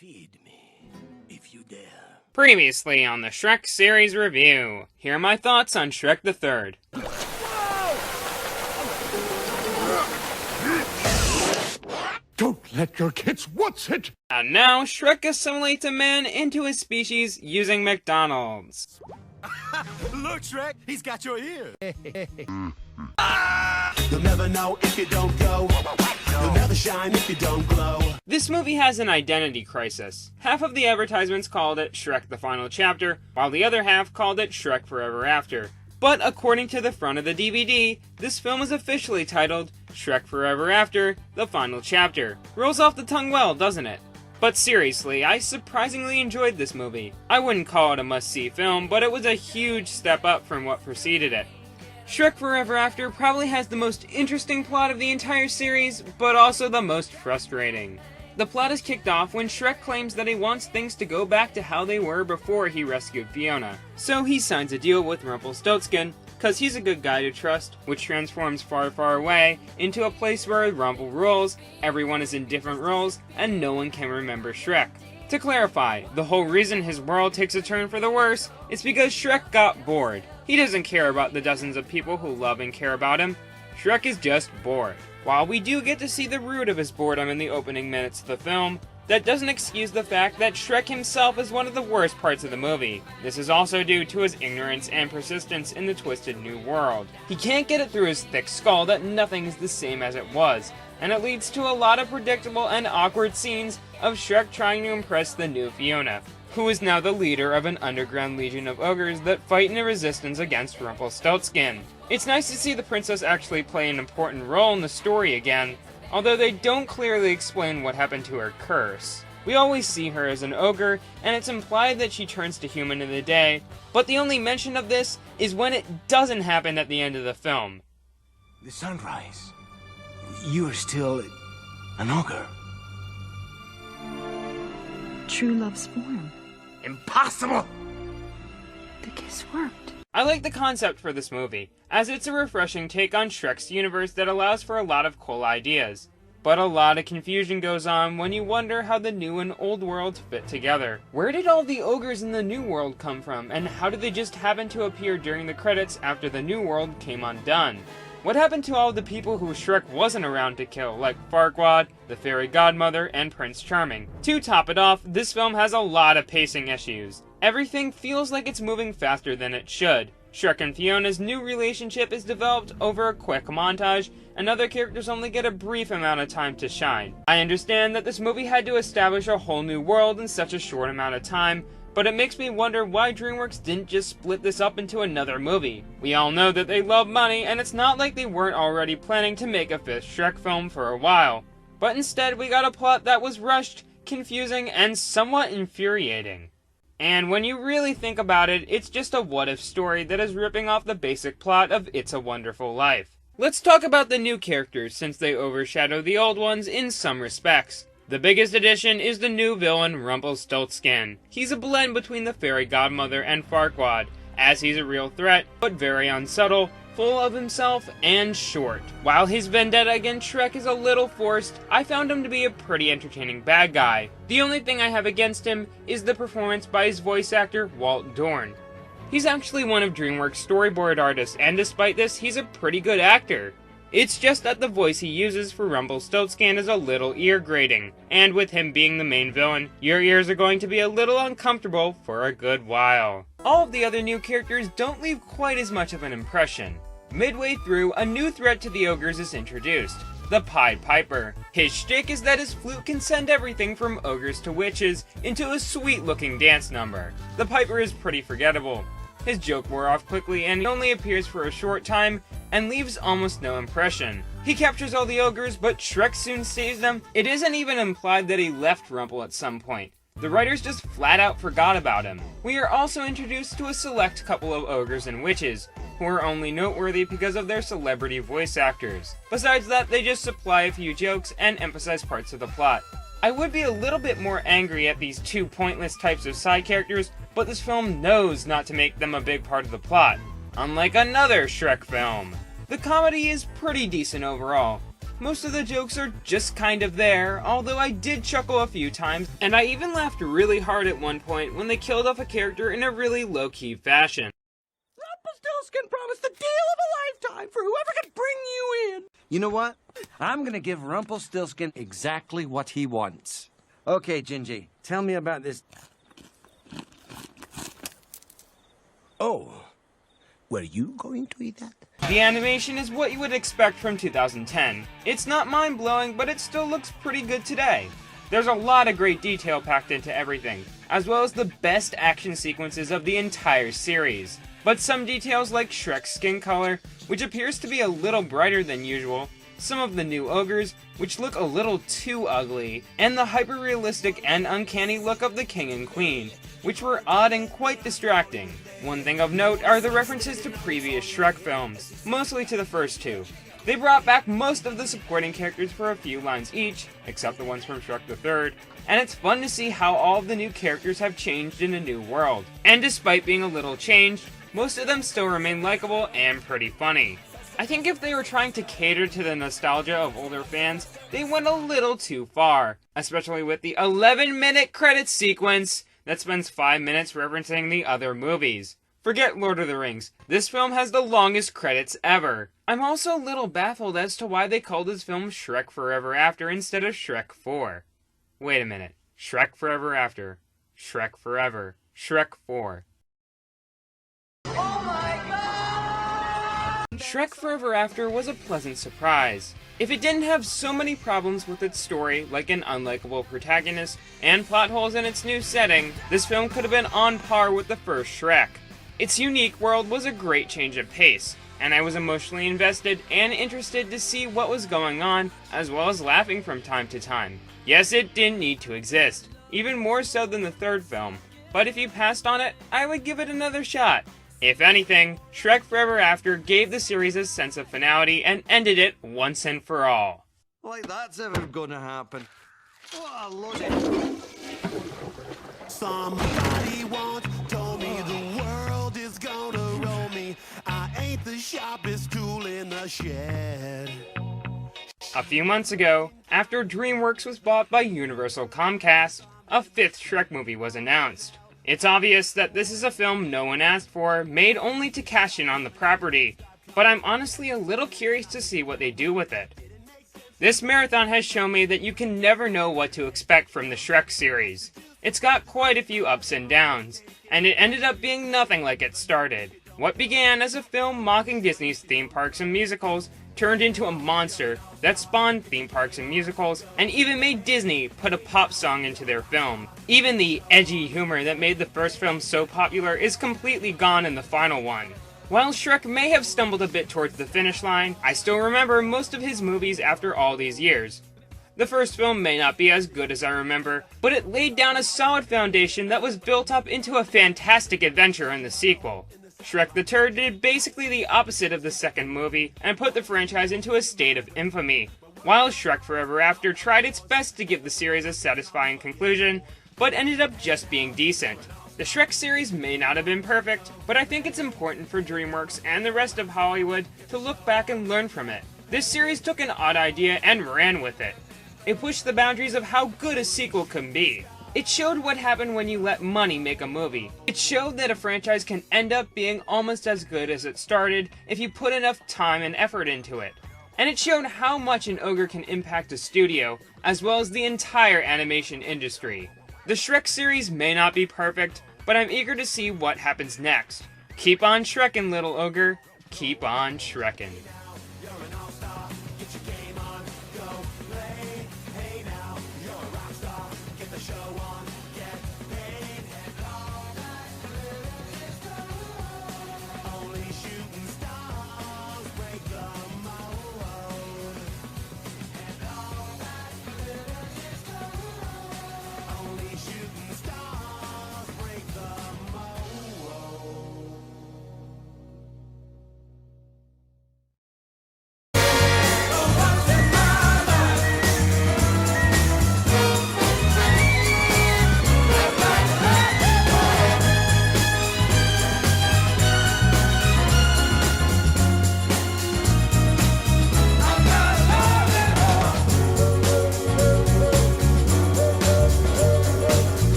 Feed me, if you dare. Previously on the Shrek series review, here are my thoughts on Shrek the Third. Don't let your kids watch it! And now, Shrek assimilates a man into his species using McDonald's. Look, Shrek, he's got your ear. You'll never know if you don't go. You'll never shine if you don't glow. This movie has an identity crisis. Half of the advertisements called it Shrek the Final Chapter, while the other half called it Shrek Forever After. But according to the front of the DVD, this film is officially titled Shrek Forever After, The Final Chapter. Rolls off the tongue well, doesn't it? But seriously, I surprisingly enjoyed this movie. I wouldn't call it a must-see film, but it was a huge step up from what preceded it. Shrek Forever After probably has the most interesting plot of the entire series, but also the most frustrating. The plot is kicked off when Shrek claims that he wants things to go back to how they were before he rescued Fiona. So he signs a deal with Rumpelstiltskin, cause he's a good guy to trust, which transforms Far Far Away into a place where Rumple rules, everyone is in different roles, and no one can remember Shrek. To clarify, the whole reason his world takes a turn for the worse is because Shrek got bored. He doesn't care about the dozens of people who love and care about him. Shrek is just bored. While we do get to see the root of his boredom in the opening minutes of the film, that doesn't excuse the fact that Shrek himself is one of the worst parts of the movie. This is also due to his ignorance and persistence in the twisted new world. He can't get it through his thick skull that nothing is the same as it was, and it leads to a lot of predictable and awkward scenes of Shrek trying to impress the new Fiona, who is now the leader of an underground legion of ogres that fight in a resistance against Rumpelstiltskin. It's nice to see the princess actually play an important role in the story again, although they don't clearly explain what happened to her curse. We always see her as an ogre, and it's implied that she turns to human in the day, but the only mention of this is when it doesn't happen at the end of the film. The sunrise. You are still an ogre. True love's form. Impossible! The kiss worked. I like the concept for this movie, as it's a refreshing take on Shrek's universe that allows for a lot of cool ideas. But a lot of confusion goes on when you wonder how the new and old worlds fit together. Where did all the ogres in the new world come from, and how did they just happen to appear during the credits after the new world came undone? What happened to all the people who Shrek wasn't around to kill, like Farquaad, the Fairy Godmother, and Prince Charming? To top it off, this film has a lot of pacing issues. Everything feels like it's moving faster than it should. Shrek and Fiona's new relationship is developed over a quick montage, and other characters only get a brief amount of time to shine. I understand that this movie had to establish a whole new world in such a short amount of time, but it makes me wonder why DreamWorks didn't just split this up into another movie. We all know that they love money, and it's not like they weren't already planning to make a fifth Shrek film for a while. But instead we got a plot that was rushed, confusing, and somewhat infuriating. And when you really think about it, it's just a what-if story that is ripping off the basic plot of It's a Wonderful Life. Let's talk about the new characters, since they overshadow the old ones in some respects. The biggest addition is the new villain, Rumpelstiltskin. He's a blend between the Fairy Godmother and Farquaad, as he's a real threat, but very unsubtle, full of himself, and short. While his vendetta against Shrek is a little forced, I found him to be a pretty entertaining bad guy. The only thing I have against him is the performance by his voice actor, Walt Dorn. He's actually one of DreamWorks' storyboard artists, and despite this, he's a pretty good actor. It's just that the voice he uses for Rumpelstiltskin is a little ear-grating, and with him being the main villain, your ears are going to be a little uncomfortable for a good while. All of the other new characters don't leave quite as much of an impression. Midway through, a new threat to the ogres is introduced, the Pied Piper. His shtick is that his flute can send everything from ogres to witches into a sweet-looking dance number. The Piper is pretty forgettable. His joke wore off quickly, and he only appears for a short time and leaves almost no impression. He captures all the ogres, but Shrek soon saves them. It isn't even implied that he left Rumple at some point. The writers just flat out forgot about him. We are also introduced to a select couple of ogres and witches, who are only noteworthy because of their celebrity voice actors. Besides that, they just supply a few jokes and emphasize parts of the plot. I would be a little bit more angry at these two pointless types of side characters, but this film knows not to make them a big part of the plot, unlike another Shrek film. The comedy is pretty decent overall. Most of the jokes are just kind of there, although I did chuckle a few times, and I even laughed really hard at one point when they killed off a character in a really low-key fashion. Rumpelstiltskin promised the deal of a lifetime for whoever could bring you in. You know what? I'm gonna give Rumpelstiltskin exactly what he wants. Okay, Gingy, tell me about this. Oh, were you going to eat that? The animation is what you would expect from 2010. It's not mind-blowing, but it still looks pretty good today. There's a lot of great detail packed into everything, as well as the best action sequences of the entire series. But some details like Shrek's skin color, which appears to be a little brighter than usual, some of the new ogres, which look a little too ugly, and the hyper-realistic and uncanny look of the king and queen, which were odd and quite distracting. One thing of note are the references to previous Shrek films, mostly to the first two. They brought back most of the supporting characters for a few lines each, except the ones from Shrek the Third, and it's fun to see how all of the new characters have changed in a new world. And despite being a little changed, most of them still remain likable and pretty funny. I think if they were trying to cater to the nostalgia of older fans, they went a little too far, especially with the 11-minute credits sequence that spends 5 minutes referencing the other movies. Forget Lord of the Rings, this film has the longest credits ever. I'm also a little baffled as to why they called this film Shrek Forever After instead of Shrek 4. Wait a minute, Shrek Forever After, Shrek Forever, Shrek 4. Shrek Forever After was a pleasant surprise. If it didn't have so many problems with its story, like an unlikable protagonist, and plot holes in its new setting, this film could have been on par with the first Shrek. Its unique world was a great change of pace, and I was emotionally invested and interested to see what was going on, as well as laughing from time to time. Yes, it didn't need to exist, even more so than the third film, but if you passed on it, I would give it another shot. If anything, Shrek Forever After gave the series a sense of finality and ended it once and for all. Like that's ever gonna happen. Oh, Lord. Somebody once told me the world is gonna roll me. I ain't the sharpest tool in the shed. A few months ago, after DreamWorks was bought by Universal Comcast, a fifth Shrek movie was announced. It's obvious that this is a film no one asked for, made only to cash in on the property, but I'm honestly a little curious to see what they do with it. This marathon has shown me that you can never know what to expect from the Shrek series. It's got quite a few ups and downs, and it ended up being nothing like it started. What began as a film mocking Disney's theme parks and musicals turned into a monster that spawned theme parks and musicals, and even made Disney put a pop song into their film. Even the edgy humor that made the first film so popular is completely gone in the final one. While Shrek may have stumbled a bit towards the finish line, I still remember most of his movies after all these years. The first film may not be as good as I remember, but it laid down a solid foundation that was built up into a fantastic adventure in the sequel. Shrek the Third did basically the opposite of the second movie, and put the franchise into a state of infamy, while Shrek Forever After tried its best to give the series a satisfying conclusion, but ended up just being decent. The Shrek series may not have been perfect, but I think it's important for DreamWorks and the rest of Hollywood to look back and learn from it. This series took an odd idea and ran with it. It pushed the boundaries of how good a sequel can be. It showed what happened when you let money make a movie. It showed that a franchise can end up being almost as good as it started if you put enough time and effort into it. And it showed how much an ogre can impact a studio, as well as the entire animation industry. The Shrek series may not be perfect, but I'm eager to see what happens next. Keep on Shrekin', little ogre. Keep on Shrekin'.